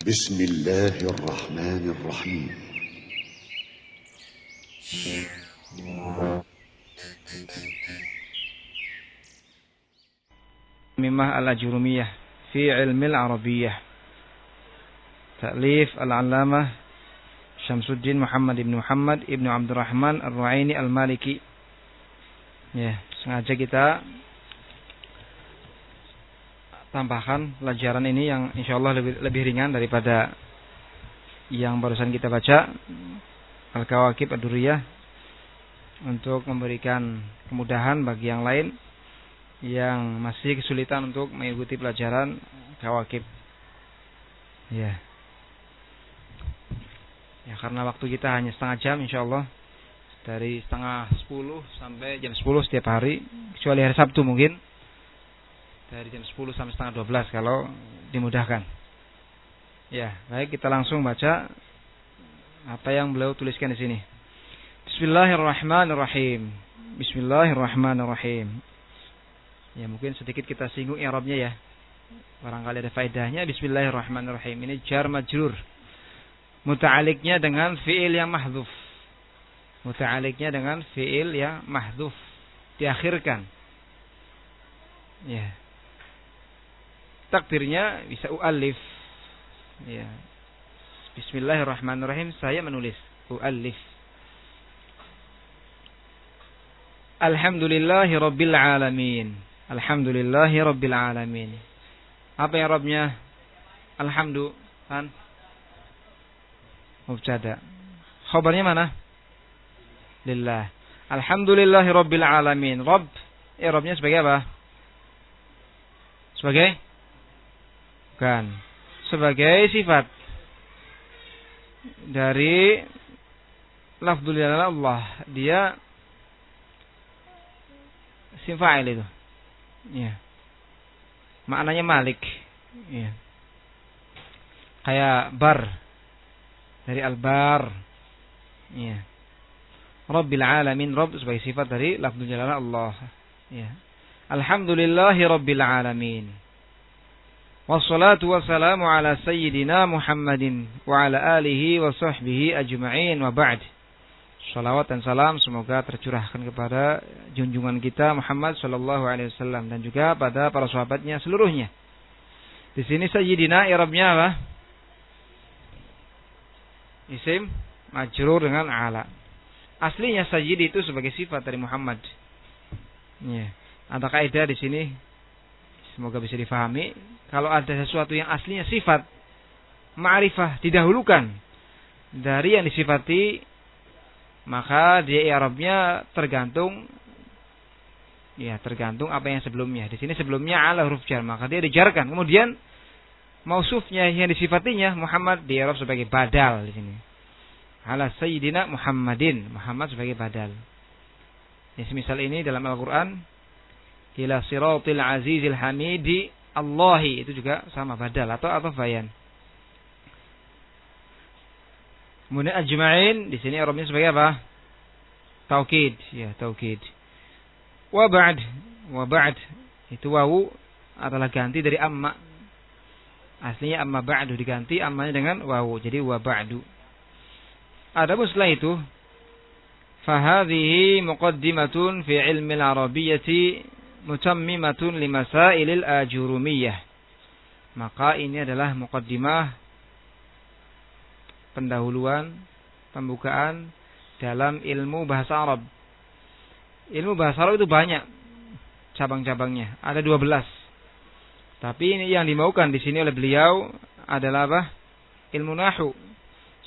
بسم الله الرحمن الرحيم. Mimah al-Ajurumiyah fi ilmil Arabiyyah. Ta'lif al-Allamah Syamsuddin Muhammad ibn Abdurrahman Ar-Ru'aini Al-Maliki. Ya, sengaja kita tambahkan pelajaran ini yang insyaallah lebih ringan daripada yang barusan kita baca, Al-Kawakib Ad-Durriyah, untuk memberikan kemudahan bagi yang lain yang masih kesulitan untuk mengikuti pelajaran Kawakib. Ya. Ya, karena waktu kita hanya setengah jam insyaallah, dari setengah 10 sampai jam 10 setiap hari, kecuali hari Sabtu mungkin dari jam 10 sampai setengah 12 kalau dimudahkan. Ya, baik, kita langsung baca apa yang beliau tuliskan di sini. Bismillahirrahmanirrahim. Bismillahirrahmanirrahim. Ya, mungkin sedikit kita singgung i'rabnya ya. Barangkali ada faedahnya. Bismillahirrahmanirrahim. Ini jar majrur. Muta'aliknya dengan fi'il yang mahdhuf. Muta'aliknya dengan fi'il yang mahdhuf, diakhirkan. Ya. Takdirnya bisa u'allif. Ya. Bismillahirrahmanirrahim, saya menulis. U'allif. Alhamdulillahi rabbil alamin. Alhamdulillahi rabbil alamin. Apa yang Rabbnya? Alhamdu kan mubtada. Khabarnya mana? Lillah. Alhamdulillahi rabbil alamin. Rabb, Rabbnya sebagai apa? Sebagai? Bukan. Sebagai sifat dari lafdzul jalalalah Allah. Dia isim fa'il itu. Ya. Maknanya Malik. Ya. Kayak bar. Dari al-bar. Ya. Rabbil alamin, Rabb sebagai sifat dari lafdzul jalalah Allah. Ya. Alhamdulillahi rabbil alamin. Wassalatu wassalamu ala sayyidina Muhammadin wa ala alihi wa sahbihi ajma'in wa ba'd. Salawat dan salam semoga tercurahkan kepada junjungan kita Muhammad sallallahu alaihi wasallam dan juga pada para sahabatnya seluruhnya. Di sini sayyidina i'rabnya apa? Isim majrur dengan ala. Aslinya sayyid itu sebagai sifat dari Muhammad. Ya. Ada kaidah di sini, semoga bisa difahami. Kalau ada sesuatu yang aslinya sifat ma'rifah didahulukan dari yang disifati, maka dia i'rabnya tergantung apa yang sebelumnya. Di sini sebelumnya ala huruf jar, maka dia dijarkan. Kemudian mausufnya yang disifatinya Muhammad di i'rab sebagai badal di sini. Ala sayyidina Muhammadin, Muhammad sebagai badal. Ya, semisal ini dalam Al-Qur'an, ila siratil azizil hamidi Allahi, itu juga sama badal atau bayan. Kemudian ajma'in di sini i'rabnya sebagai apa? Taukid, ya, taukid. Wa ba'd itu wawu adalah ganti dari amma. Aslinya amma ba'du, diganti ammanya dengan wawu, jadi wa ba'du. Adapun setelah itu, fa hadhihi muqaddimatun fi ilmi al-arabiyyati mutammimatun li masailil ajurumiyah. Maka ini adalah muqaddimah, pendahuluan, pembukaan dalam ilmu bahasa Arab. Ilmu bahasa Arab itu banyak cabang-cabangnya, ada 12. Tapi ini yang dimaukan di sini oleh beliau adalah apa? Ilmu nahwu.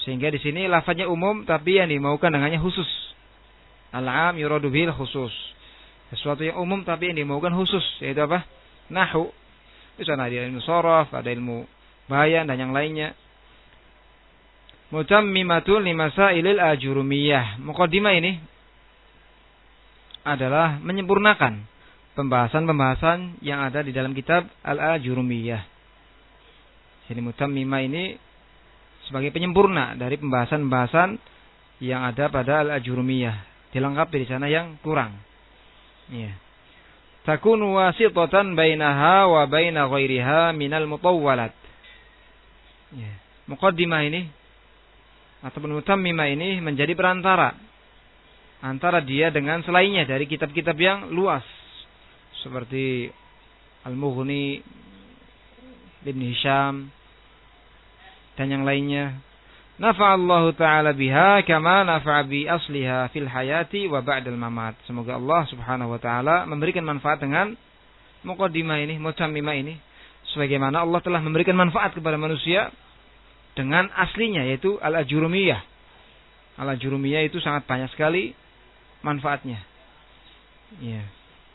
Sehingga di sini lafadznya umum, tapi yang dimaukan dengannya khusus. Al-'am yuradu bihil khusus. Sesuatu yang umum tapi yang dimaukan khusus, yaitu apa? Nahwu. Di sana ada ilmu sharaf, ada ilmu bayan dan yang lainnya. Mutammimatun limasailil ajurumiyah. Muqaddimah ini adalah menyempurnakan pembahasan-pembahasan yang ada di dalam kitab Al-Ajurumiyah. Jadi mutammimah ini sebagai penyempurna dari pembahasan-pembahasan yang ada pada Al-Ajurumiyah. Dilengkapi di sana yang kurang. Ya. Takunu wasitatan bainaha wa baina ghairiha minal mutawwalat. Ya. muqaddimah ini ataupun mutammimah ini menjadi perantara antara dia dengan selainnya dari kitab-kitab yang luas seperti Al-Mughni, Ibn Hisham dan yang lainnya. Nafa'allahu ta'ala biha kama nafa'a bi asliha fil hayati wa ba'dal mamat. Semoga Allah Subhanahu wa taala memberikan manfaat dengan muqaddimah ini, mutammimah ini, sebagaimana Allah telah memberikan manfaat kepada manusia dengan aslinya, yaitu al-ajurumiyah. Al-ajurumiyah itu sangat banyak sekali manfaatnya. Ya.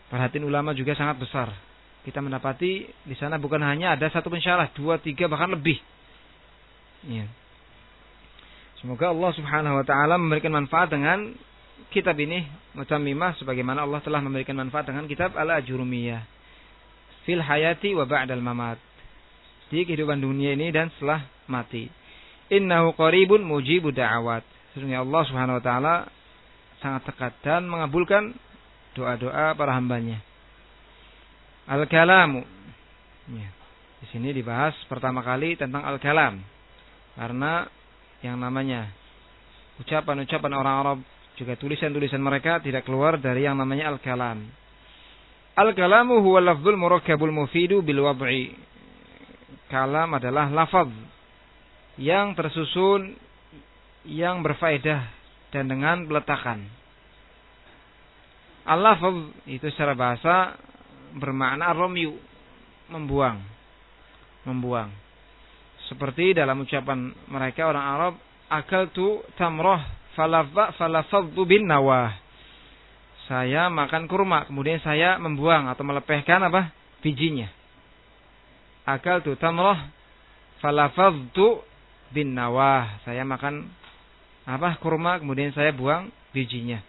Perhatian ulama juga sangat besar. Kita mendapati di sana bukan hanya ada satu pensyarah, 2, 3 bahkan lebih. Ya. Semoga Allah Subhanahu wa taala memberikan manfaat dengan kitab ini mutammimah sebagaimana Allah telah memberikan manfaat dengan kitab Al-Ajurumiyah fil hayati wa ba'dal mamat. Di kehidupan dunia ini dan setelah mati. Innahu qaribun mujibu da'awat. Sesungguhnya Allah Subhanahu wa taala sangat dekat dan mengabulkan doa-doa para hambanya. Al-kalamu. Ya. Di sini dibahas pertama kali tentang al-kalam. Karena yang namanya ucapan-ucapan orang Arab juga tulisan-tulisan mereka tidak keluar dari yang namanya al-kalam. Al-kalamu huwa lafzul murakkabul mufidu bil wad'i. Kalam adalah lafaz yang tersusun yang berfaedah dan dengan peletakan. Al-lafaz itu secara bahasa bermakna ar-ramyu, membuang. Seperti dalam ucapan mereka orang Arab, akaltu tamrah falafadtu bin nawah. Saya makan kurma, kemudian saya membuang atau melepehkan apa? Bijinya. Akaltu tamrah falafadtu bin nawah. Saya makan apa? Kurma, kemudian saya buang bijinya.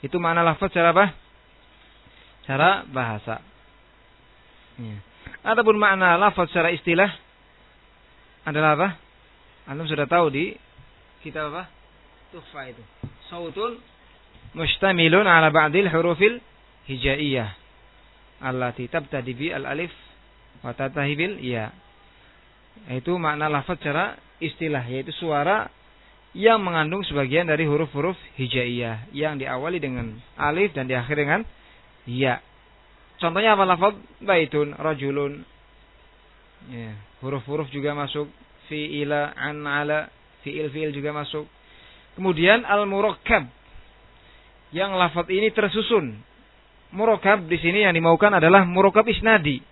Itu makna lafaz secara apa? Cara bahasa. Ya. Adapun makna lafaz secara istilah adalah apa? Antum sudah tahu di kitab apa? Tuhfah itu. Sautun mustamilun ala ba'dil hurufil hijaiyah allati tabtadi bi al-alif wa tantahi bil ya. Itu makna lafaz secara istilah, yaitu suara yang mengandung sebagian dari huruf-huruf hijaiyah yang diawali dengan alif dan diakhiri dengan ya. Contohnya apa lafaz? Baitun, rajulun. Ya, huruf-huruf juga masuk, fi'ila, an, ala, fi'il juga masuk. Kemudian al-murakkab. Yang lafaz ini tersusun. Murakkab di sini yang dimaukan adalah murakkab isnadi.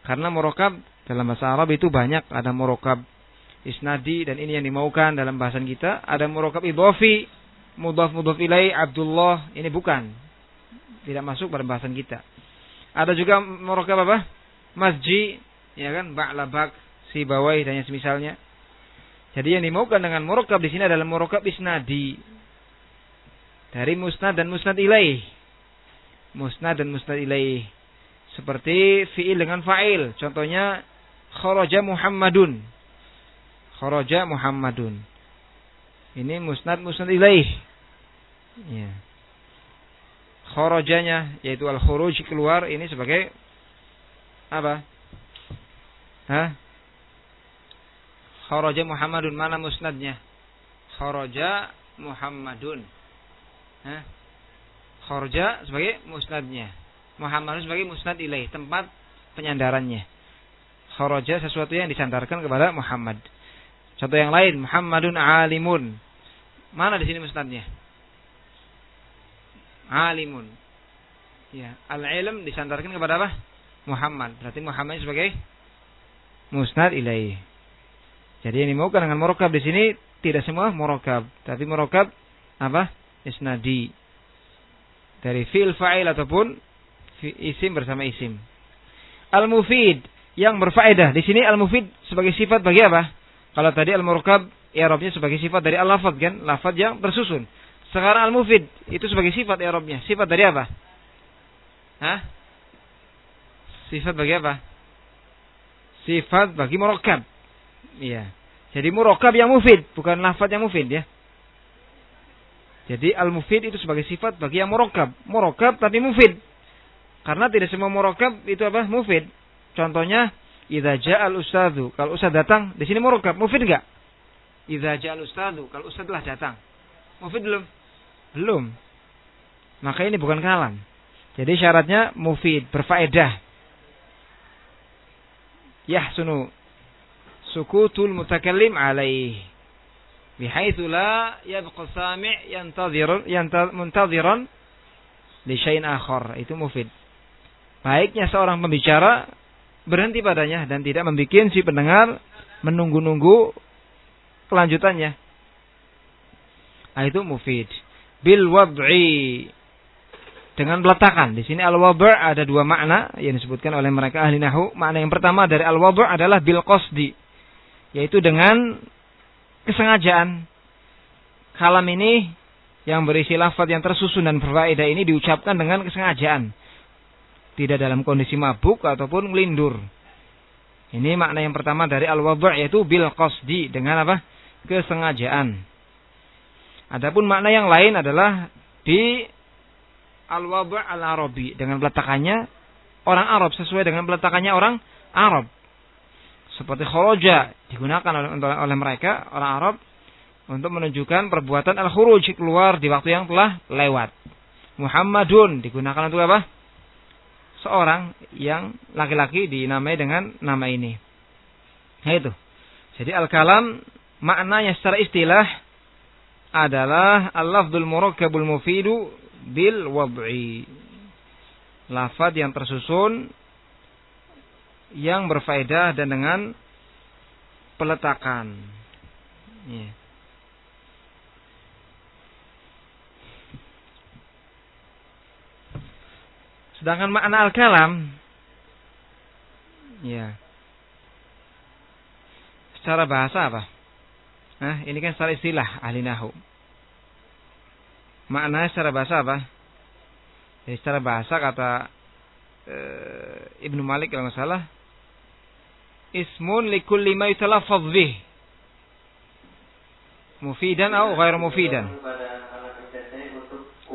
Karena murakkab dalam bahasa Arab itu banyak, ada murakkab isnadi dan ini yang dimaukan dalam bahasan kita, ada murakkab idhafi, mudhaf ilaih Abdullah, ini bukan. Tidak masuk pada bahasan kita. Ada juga murakkab apa? Masji, ya kan, ba'labak, sibawai dan yang semisalnya. Jadi yang dimaukan dengan murakkab di sini adalah murakkab isnadi. Dari musnad dan musnad ilaih. Musnad dan musnad ilaih. Seperti fi'il dengan fa'il. Contohnya kharaja Muhammadun. Kharaja Muhammadun. Ini musnad ilaih. Ya. Kharajanya yaitu al-khuruj, keluar, ini sebagai apa? Kharaja Muhammadun, mana musnadnya? Kharaja Muhammadun. Kharaja sebagai musnadnya. Muhammadun sebagai musnad ilaih, tempat penyandarannya. Kharaja sesuatu yang disandarkan kepada Muhammad. Contoh yang lain, Muhammadun alimun. Mana di sini musnadnya? Alimun. Ya, al-ilm disandarkan kepada apa? Muhammad. Berarti Muhammad sebagai musnad ilaih. Jadi yang dimaukan dengan murakkab di sini tidak semua murakkab, tapi murakkab apa? Isnadi. Dari fi'il fa'il ataupun isim bersama isim. Al-mufid yang berfaedah. Di sini al-mufid sebagai sifat bagi apa? Kalau tadi al-murakkab i'rabnya sebagai sifat dari al-lafaz kan, lafaz yang tersusun. Sekarang al-mufid itu sebagai sifat i'rabnya. Sifat dari apa? Sifat bagi apa? Sifat bagi murakkab. Iya. Jadi murakkab yang mufid, bukan lafaz yang mufid ya. Jadi al-mufid itu sebagai sifat bagi yang murakkab. Murakkab tapi mufid. Karena tidak semua murakkab itu apa? Mufid. Contohnya Idza ja'al ustadzu, kalau ustaz datang, di sini murakkab, mufid enggak? Idza ja'al ustadzu, kalau ustaz telah datang. Mufid belum? Belum. Maka ini bukan kalam. Jadi syaratnya mufid, berfaedah. Yahsunu sukutul mutakallim alaih. Bihaitsu la yabqa sami' muntaziran li syai'in akhar. Itu mufid. Baiknya seorang pembicara berhenti padanya dan tidak membuat si pendengar menunggu-nunggu kelanjutannya. Itu mufid. Bil wad'i, dengan peletakan. Di sini al-wad' ada dua makna yang disebutkan oleh mereka ahli nahwu. Makna yang pertama dari al-wad' adalah bil qasdi, yaitu dengan kesengajaan. Kalam ini yang berisi lafaz yang tersusun dan berfaedah ini diucapkan dengan kesengajaan. Tidak dalam kondisi mabuk ataupun melindur. Ini makna yang pertama dari al-wad', yaitu bil qasdi, dengan apa? Kesengajaan. Adapun makna yang lain adalah di al-wad' al-arabi, dengan peletakannya orang Arab, sesuai dengan peletakannya orang Arab. Seperti kharaja digunakan oleh mereka orang Arab untuk menunjukkan perbuatan al-khuruj, keluar di waktu yang telah lewat. Muhammadun digunakan untuk apa? Seorang yang laki-laki dinamai dengan nama ini. Nah itu. Jadi al-kalam maknanya secara istilah adalah al-lafdzul murakkabul mufidu bil wad'i. Lafaz yang tersusun yang berfaedah dan dengan peletakan. Ya. Sedangkan makna al-kalam, ya, secara bahasa apa? Nah, ini kan secara istilah ahli nahwu. Maknanya secara bahasa apa? Jadi secara bahasa kata Ibnu Malik kalau nggak salah, ismun likulli ma yutalaffaz bih, mufidan atau ghairu mufidan.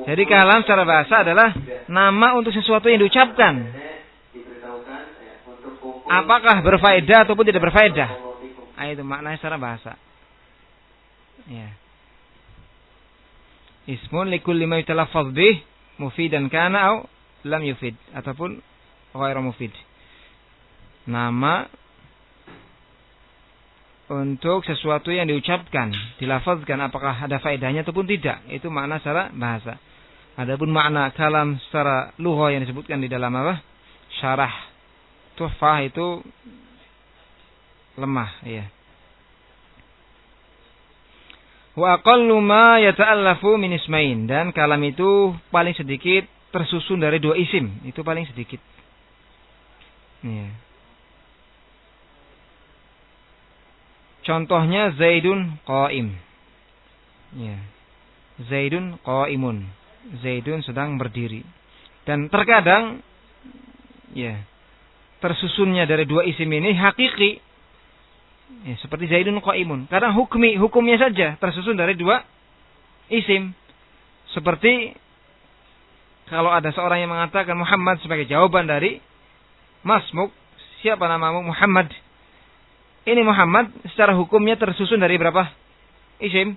Jadi kalam secara bahasa adalah nama untuk sesuatu yang diucapkan. Apakah berfaedah ataupun tidak berfaedah. Nah, itu maknanya secara bahasa. Ya. Ismun likulli ma yutalaffaz bih, mufidan kana au lam yufid, ataupun ghairu mufid. Nama untuk sesuatu yang diucapkan, dilafazkan, apakah ada faedahnya ataupun tidak. Itu makna secara bahasa. Adapun makna kalam secara lugha yang disebutkan di dalam apa? Syarah Tuhfah itu lemah, ya. Wa aqallu ma yata'allafu min ismain, dan kalam itu paling sedikit tersusun dari dua isim, itu paling sedikit. Ya. Contohnya Zaidun qa'im. Ya. Zaidun qa'imun. Zaidun sedang berdiri. Dan terkadang ya, tersusunnya dari dua isim ini hakiki. Ya, seperti Zaidun qa'imun. Kadang hukumnya saja tersusun dari dua isim. Seperti kalau ada seorang yang mengatakan Muhammad sebagai jawaban dari masmuk, siapa namamu? Muhammad. Ini Muhammad secara hukumnya tersusun dari berapa isim?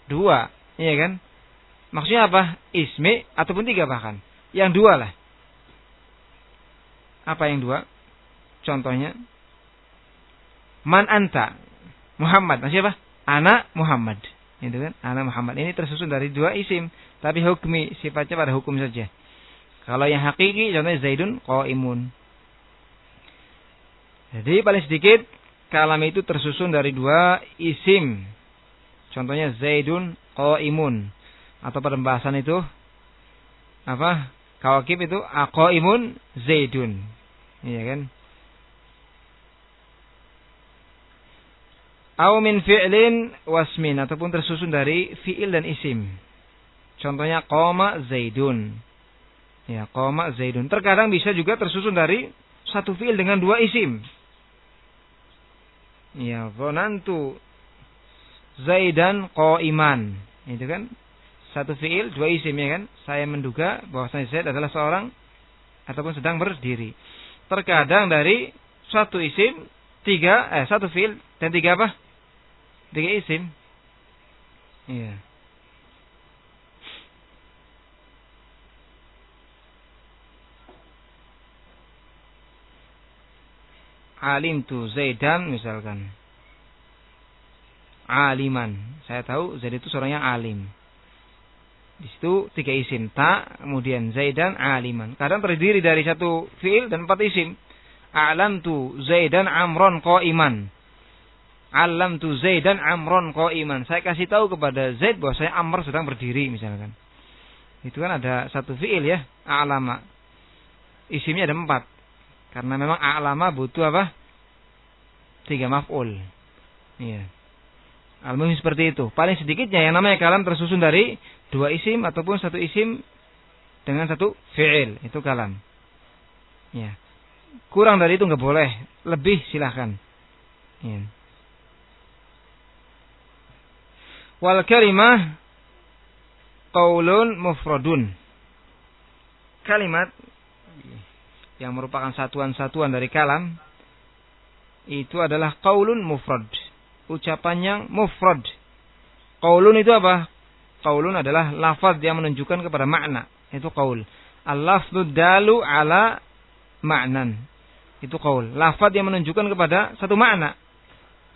Dua, iya kan? Maksudnya apa? Ismi ataupun tiga bahkan. Yang dua lah. Apa yang dua? Contohnya, man anta? Muhammad. Maksudnya apa? Ana Muhammad. Itu kan? Ana Muhammad. Ini tersusun dari dua isim, tapi hukmi, sifatnya pada hukum saja. Kalau yang hakiki, contohnya Zaidun qa'imun. Jadi paling sedikit kalam itu tersusun dari dua isim. Contohnya Zaidun qa'imun. Atau pada pembahasan itu apa? Kawakib itu aqaimun Zaidun. Iya kan? Au min fi'lin wasmin, ataupun tersusun dari fi'il dan isim. Contohnya qama Zaidun. Ya, qama Zaidun. Terkadang bisa juga tersusun dari satu fi'il dengan dua isim. Ya, dhanantu Zaidan qa'iman. Itu kan? Satu fi'il, dua isim, ya kan? Saya menduga bahwasanya Zaid adalah seorang ataupun sedang berdiri. Terkadang dari satu isim, satu fi'il dan tiga apa? Tiga isim. Iya. Alimtu Zaidan misalkan. Aliman. Saya tahu Zaid itu seorang yang alim. Di situ tiga isim. Ta, kemudian Zaidan, aliman. Kadang terdiri dari satu fi'il dan empat isim. Alamtu Zaidan amron qa'iman. Alamtu Zaidan amron qa'iman. Saya kasih tahu kepada Zaid bahwa saya Amr sedang berdiri misalkan. Itu kan ada satu fi'il ya. A'lama. Isimnya ada empat. Karena memang a'lama butuh apa? Tiga maf'ul. Iya. Al-muhim seperti itu. Paling sedikitnya yang namanya kalam tersusun dari dua isim ataupun satu isim dengan satu fi'il. Itu kalam. Ya. Kurang dari itu nggak boleh. Lebih silahkan. Ya. Wal kalimah qaulun mufradun. Kalimat yang merupakan satuan-satuan dari kalam itu adalah qaulun mufrad. Ucapan yang mufrad. Qaulun itu apa? Qaulun adalah lafaz yang menunjukkan kepada makna. Itu qaul. Al-lafdhu dalu ala ma'nan. Itu qaul. Lafaz yang menunjukkan kepada satu makna.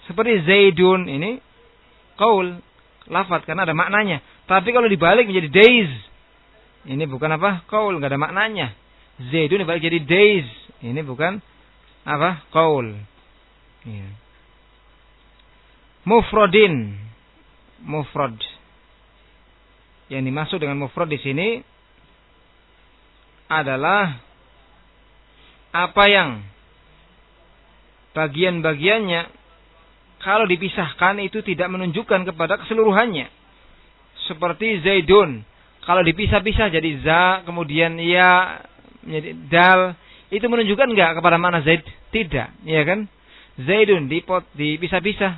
Seperti Zaidun ini qaul, lafaz karena ada maknanya. Tapi kalau dibalik menjadi days, ini bukan apa? Qaul, enggak ada maknanya. Zaidun dibalik jadi days. Ini bukan apa? Qaul. Ya. Mufradin. Mufrad. Yang dimaksud dengan mufrad di sini adalah apa yang bagian-bagiannya kalau dipisahkan itu tidak menunjukkan kepada keseluruhannya. Seperti Zaidun. Kalau dipisah-pisah jadi za, kemudian ya, menjadi dal, itu menunjukkan enggak kepada mana Zaid? Tidak, ya kan? Zaidun dipisah-pisah,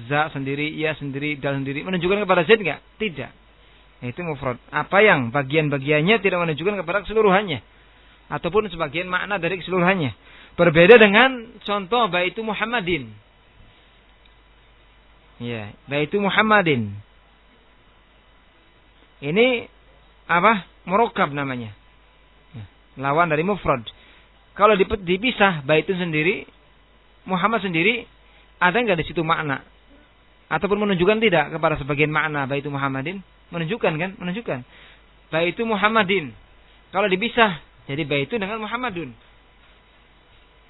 za sendiri, ya sendiri, dal sendiri, menunjukkan kepada Zaid enggak? Tidak. Itu mufrad. Apa yang bagian-bagiannya tidak menunjukkan kepada keseluruhannya ataupun sebagian makna dari keseluruhannya. Berbeda dengan contoh baitu Muhammadin. Ya, baitu Muhammadin. Ini apa? Murakkab namanya. Lawan dari mufrad. Kalau dipisah baitun sendiri, Muhammad sendiri, ada enggak di situ makna? Ataupun menunjukkan tidak kepada sebagian makna baitu Muhammadin? Menunjukkan kan? Menunjukkan. Baitu Muhammadin. Kalau dipisah jadi baitu dengan Muhammadun.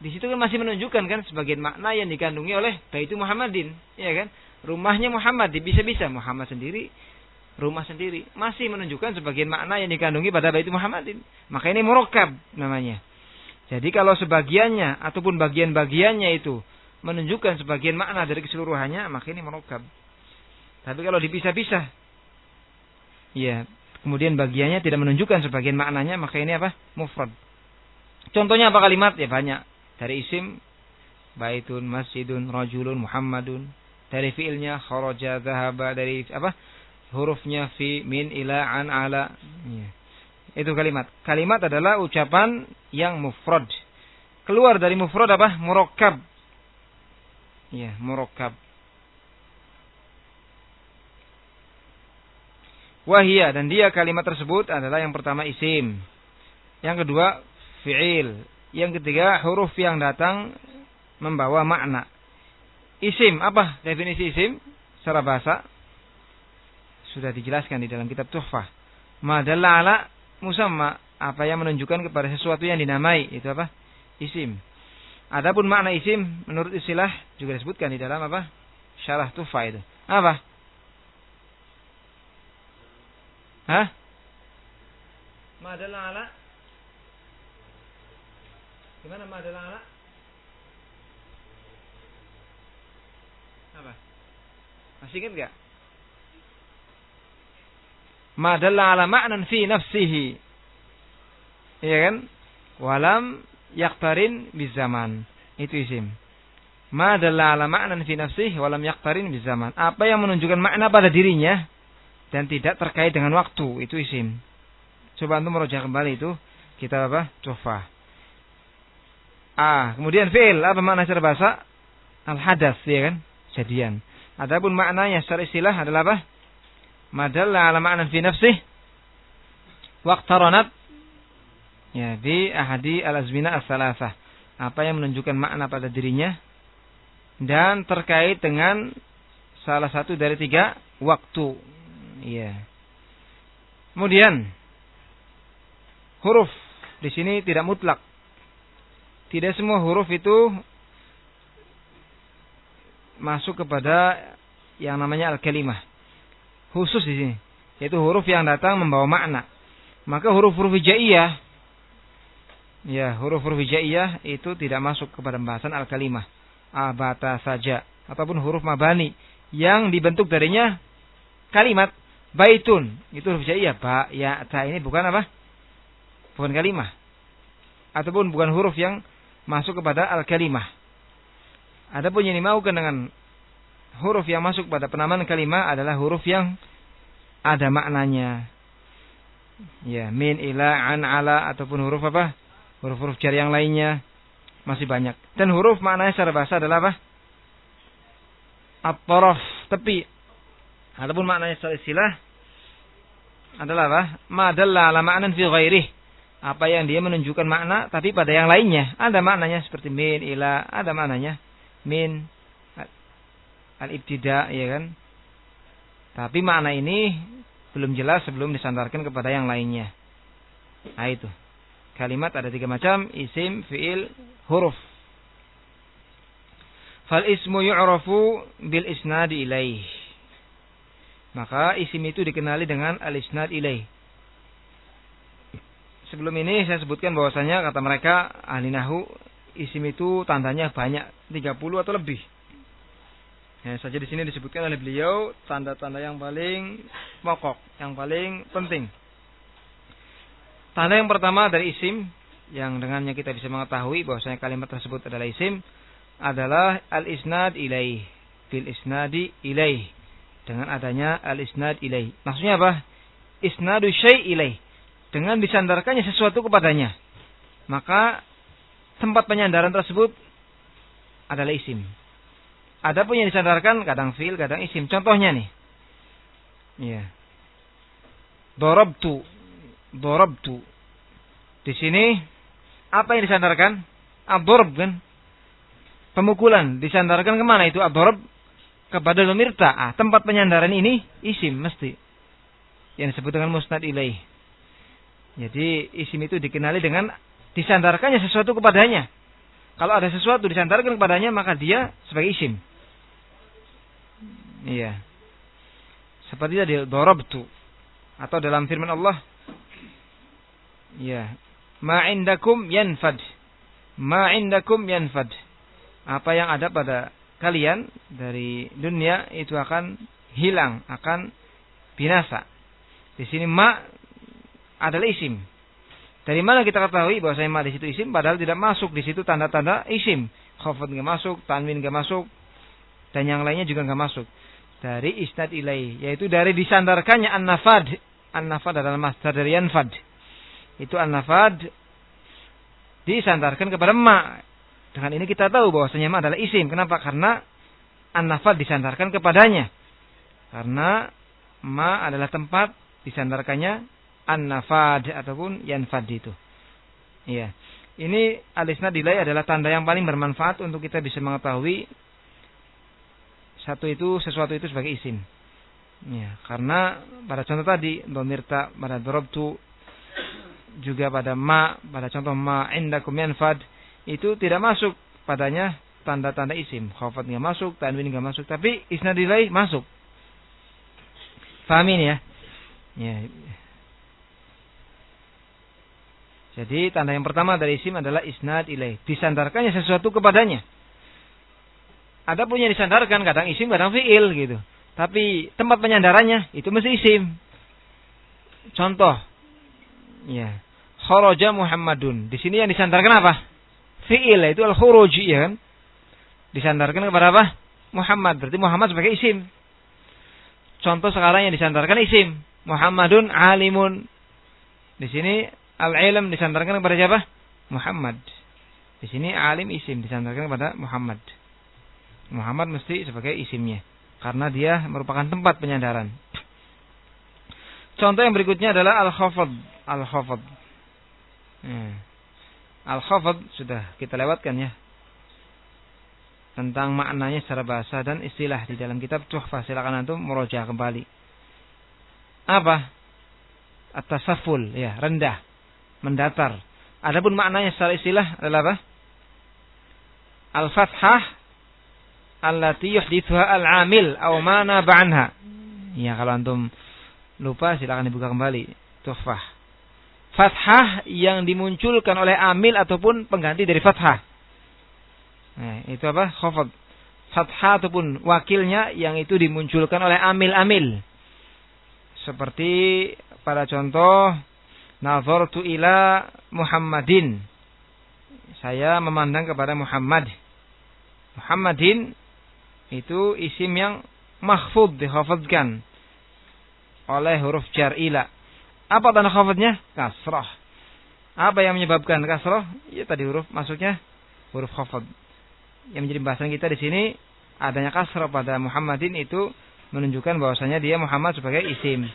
Di situ kan masih menunjukkan kan sebagian makna yang dikandungi oleh baitu Muhammadin, ya kan? Rumahnya Muhammad bisa-bisa Muhammad sendiri, rumah sendiri, masih menunjukkan sebagian makna yang dikandungi pada baitu Muhammadin. Maka ini murakkab namanya. Jadi kalau sebagiannya ataupun bagian-bagiannya itu menunjukkan sebagian makna dari keseluruhannya, maka ini murakkab. Tapi kalau dipisah-pisah, ya, kemudian bagiannya tidak menunjukkan sebagian maknanya, maka ini apa? Mufrad. Contohnya apa kalimat? Ya banyak. Dari isim, baitun, masjidun, rajulun, Muhammadun. Dari fiilnya, kharaja, dhahaba. Dari apa? Hurufnya fi, min, ila, an, ala. Ya. Itu kalimat. Kalimat adalah ucapan yang mufrad. Keluar dari mufrad apa? Murakkab. Ya, murakkab. Wahia, dan dia kalimat tersebut adalah yang pertama isim. Yang kedua fi'il. Yang ketiga huruf yang datang membawa makna. Isim, apa definisi isim secara bahasa? Sudah dijelaskan di dalam kitab Tuhfah. Ma dalla ala musamma, apa yang menunjukkan kepada sesuatu yang dinamai, itu apa? Isim. Adapun makna isim menurut istilah juga disebutkan di dalam apa? Syarah Tuhfah itu. Apa? Hah? Ma dalla ala? Gimana ma dalla ala? Apa? Masih ingat enggak? Ma dalla ala ma'nan fi nafsihi. Iya kan? Walam yaqtarin bizaman. Itu isim. Ma dalla ala ma'nan fi nafsihi walam yaqtarin bizaman. Apa yang menunjukkan makna pada dirinya dan tidak terkait dengan waktu, itu isim. Coba antum merujuk kembali itu kitab apa? Tuhfah. Kemudian fi'il, apa makna secara bahasa? Al-hadas, ya kan? Jadian. Adapun maknanya secara istilah adalah apa? Madalla ala ma'nan fi nafsih waqtaranat ya bi ahadi al-azmina as-salasah. Apa yang menunjukkan makna pada dirinya dan terkait dengan salah satu dari 3 waktu. Ya. Kemudian huruf di sini tidak mutlak. Tidak semua huruf itu masuk kepada yang namanya al-kalimah. Khusus di sini, yaitu huruf yang datang membawa makna. Maka huruf-huruf hijaiyah, ya, huruf-huruf hijaiyah itu tidak masuk kepada pembahasan al-kalimah. Bata saja, ataupun huruf mabani yang dibentuk darinya kalimat. Baitun, itu huruf hijaiyah. Ba, ya, ta ini bukan apa? Bukan kalimah. Ataupun bukan huruf yang masuk kepada al-kalimah. Adapun yang dimaukan dengan huruf yang masuk pada penamaan kalimah adalah huruf yang ada maknanya. Ya, min, ila, an, ala, ataupun huruf apa? Huruf-huruf jar yang lainnya masih banyak. Dan huruf maknanya secara bahasa adalah apa? At-taraf, tepi. Ataupun maknanya secara istilah adalah apa? Ma dalla ala ma'nan fi ghairih. Apa yang dia menunjukkan makna tapi pada yang lainnya ada maknanya, seperti min, ila, ada maknanya min, al-ibtida, ya kan? Tapi makna ini belum jelas sebelum disandarkan kepada yang lainnya. Nah itu. Kalimat ada 3 macam, isim, fi'il, huruf. Fal ismu yu'rafu bil isnadi ilaih. Maka isim itu dikenali dengan al-isnad ilaih. Sebelum ini saya sebutkan bahwasanya kata mereka ahli nahwu, isim itu tandanya banyak, 30 atau lebih. Ya, saja di sini disebutkan oleh beliau tanda-tanda yang paling pokok, yang paling penting. Tanda yang pertama dari isim yang dengannya kita bisa mengetahui bahwasanya kalimat tersebut adalah isim adalah al-isnad ilaih, bil isnadi ilaih, dengan adanya al-isnad ilaih. Maksudnya apa? Isnadu syai' ilaih, dengan disandarkannya sesuatu kepadanya. Maka tempat penyandaran tersebut adalah isim. Adapun yang disandarkan kadang fi'il, kadang isim. Contohnya nih. Iya. Darabtu. Di sini apa yang disandarkan? Ad-darb kan? Pemukulan disandarkan kemana itu? Ad-darb kepada dhamir ta. Tempat penyandaran ini isim mesti. Yang disebut dengan musnad ilaih. Jadi isim itu dikenali dengan disandarkannya sesuatu kepadanya. Kalau ada sesuatu disandarkan kepadanya maka dia sebagai isim. Iya. Seperti tadi darabtu, atau dalam firman Allah, ya, ma indakum yanfad. Ma indakum yanfad. Apa yang ada pada kalian dari dunia itu akan hilang, akan binasa. Di sini ma adalah isim. Dari mana kita ketahui bahwasanya ma di situ isim padahal tidak masuk di situ tanda-tanda isim. Khafad enggak masuk, tanwin enggak masuk, dan yang lainnya juga enggak masuk. Dari isnad ilai, yaitu dari disandarkannya an-nafad. An-nafad adalah masdar dari yanfad. Itu an-nafad disandarkan kepada ma. Dengan ini kita tahu bahwasanya ma adalah isim. Kenapa? Karena an-nafad disandarkan kepadanya. Karena ma adalah tempat disandarkannya an-nafad ataupun yanfad itu. Iya. Ini al-isnad ilai adalah tanda yang paling bermanfaat untuk kita bisa mengetahui sesuatu itu sebagai isim. Ya, karena pada contoh tadi dhamir ta, pada darabtu, juga pada ma, pada contoh ma indakum yanfad, itu tidak masuk padanya tanda-tanda isim. Khafad enggak masuk, tanwin enggak masuk, tapi isnad ilai masuk. Paham ini ya? Ya. Jadi tanda yang pertama dari isim adalah isnad ilai, disandarkannya sesuatu kepadanya. Adapun yang disandarkan kadang isim, kadang fi'il gitu. Tapi tempat penyandarannya itu mesti isim. Contoh, ya, kharaja Muhammadun. Di sini yang disandarkan apa? Fi'il, itu al-khuruj, ya kan? Disandarkan kepada apa? Muhammad. Berarti Muhammad sebagai isim. Contoh sekarang yang disandarkan isim, Muhammadun alimun. Di sini al-ilm disandarkan kepada siapa? Muhammad. Di sini alim isim disandarkan kepada Muhammad. Muhammad mesti sebagai isimnya karena dia merupakan tempat penyandaran. Contoh yang berikutnya adalah al-khafad. Al-khafad. Al-khafad sudah kita lewatkan ya. Tentang maknanya secara bahasa dan istilah di dalam kitab Tuhfah. Silakan antum murojaah kembali. Apa? At-tasafful, ya, rendah, mendatar. Adapun maknanya secara istilah adalah apa? Al-fathah allati yuhdithuha al-amil aw ma naba anha. Ya, kalau antum lupa silakan dibuka kembali Tuhfah. Fathah yang dimunculkan oleh amil ataupun pengganti dari fathah. Nah, itu apa? Khafad. Fathah ataupun wakilnya yang itu dimunculkan oleh amil-amil. Seperti pada contoh nazartu ila Muhammadin. Saya memandang kepada Muhammad. Muhammadin itu isim yang makhfud, dikhafadkan oleh huruf jar ila. Apa tanda khafadnya? Kasrah. Apa yang menyebabkan kasrah? Ya tadi huruf masuknya huruf khafad. Yang menjadi bahasan kita di sini adanya kasrah pada Muhammadin itu menunjukkan bahwasanya dia Muhammad sebagai isim.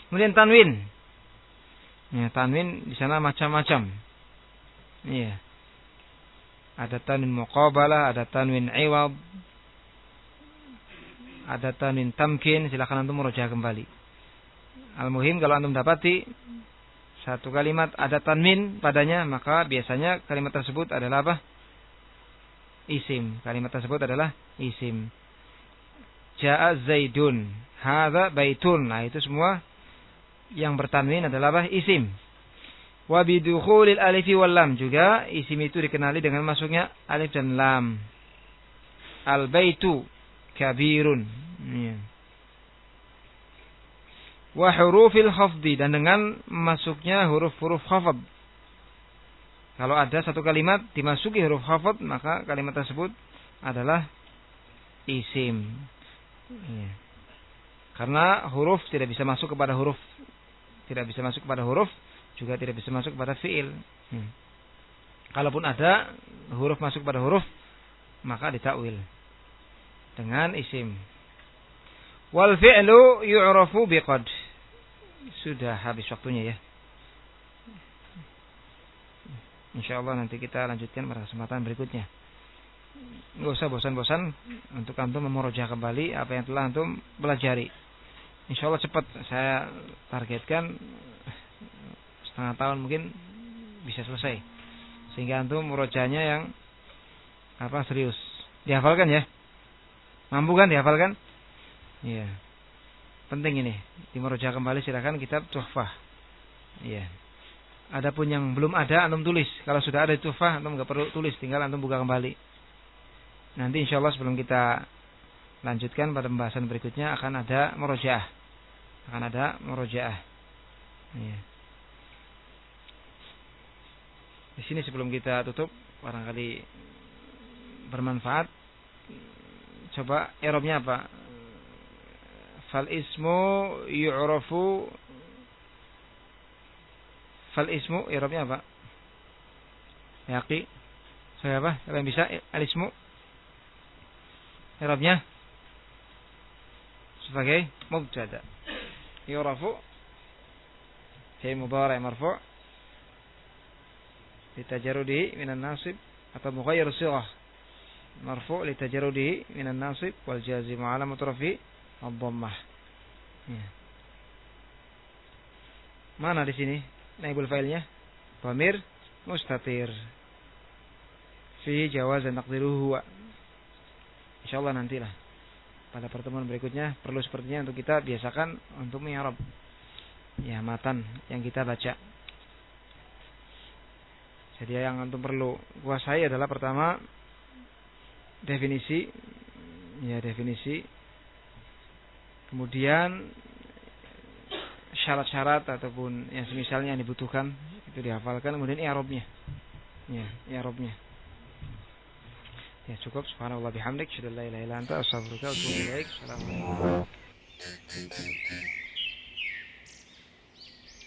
Kemudian tanwin. Ya, tanwin di sana macam-macam. Iya. Ada tanwin muqabalah, ada tanwin iwad, ada tanwin tamkin. Silakan antum murojaah kembali. Al-muhim kalau antum dapati satu kalimat ada tanwin padanya, maka biasanya kalimat tersebut adalah apa? Isim. Kalimat tersebut adalah isim. Ja'a Zaidun, hadza baitun. Nah, itu semua yang bertanwin adalah apa? Isim. Wa bidukhulil alifi wal lam, juga isim itu dikenali dengan masuknya alif dan lam. Al baitu kabirun. Ya. Wa hurufil khafdi, dan dengan masuknya huruf-huruf khafd. Kalau ada satu kalimat dimasuki huruf khafd, maka kalimat tersebut adalah isim. Ya. Karena huruf tidak bisa masuk kepada huruf, juga tidak bisa masuk kepada fiil. Kalaupun ada huruf masuk pada huruf, maka ditakwil dengan isim. Wal fi'lu yu'rafu biqad. Sudah habis waktunya ya. Insyaallah nanti kita lanjutkan pada kesempatan berikutnya. Enggak usah bosan-bosan untuk antum memurojaah kembali apa yang telah antum pelajari. Insyaallah cepat, saya targetkan setengah tahun mungkin bisa selesai. Sehingga antum murojaahnya yang serius. Dihafalkan ya? Mampu kan dihafalkan? Iya. Penting ini. Dimurojaah kembali silakan kitab Tuhfah. Iya. Adapun yang belum ada antum tulis. Kalau sudah ada Tuhfah antum enggak perlu tulis, tinggal antum buka kembali. Nanti insyaallah sebelum kita lanjutkan pada pembahasan berikutnya akan ada murojaah. Iya. Di sini sebelum kita tutup, barangkali bermanfaat. Coba i'rabnya apa? Fal ismu i'rabnya apa? Yaqi. Saya apa? Siapa yang bisa al ismu? I'rabnya sebagai mubtada. Yu'rafu fi mudhari' marfu' litajarrudihi minan nasib, atau mughayyir sighah marfu' litajarrudihi minan nasib wal jazim 'alamatu rafi' ad-dhammah. Ya. Mana di sini naibul fa'ilnya? Dhamir mustatir. Fi jawazan taqdiruhu huwa. Insyaallah nantilah pada pertemuan berikutnya perlu sepertinya untuk kita biasakan untuk mi'rab ya matan yang kita baca. Jadi yang antum perlu kuasai adalah pertama definisi, kemudian syarat-syarat ataupun yang semisalnya yang dibutuhkan itu dihafalkan, kemudian i'rabnya. Ya, i'rabnya. Ya cukup. Subhanallah bihamdik, syada la ilaha illa anta, astaghfiruka wa atubu ilaik. Assalamualaikum.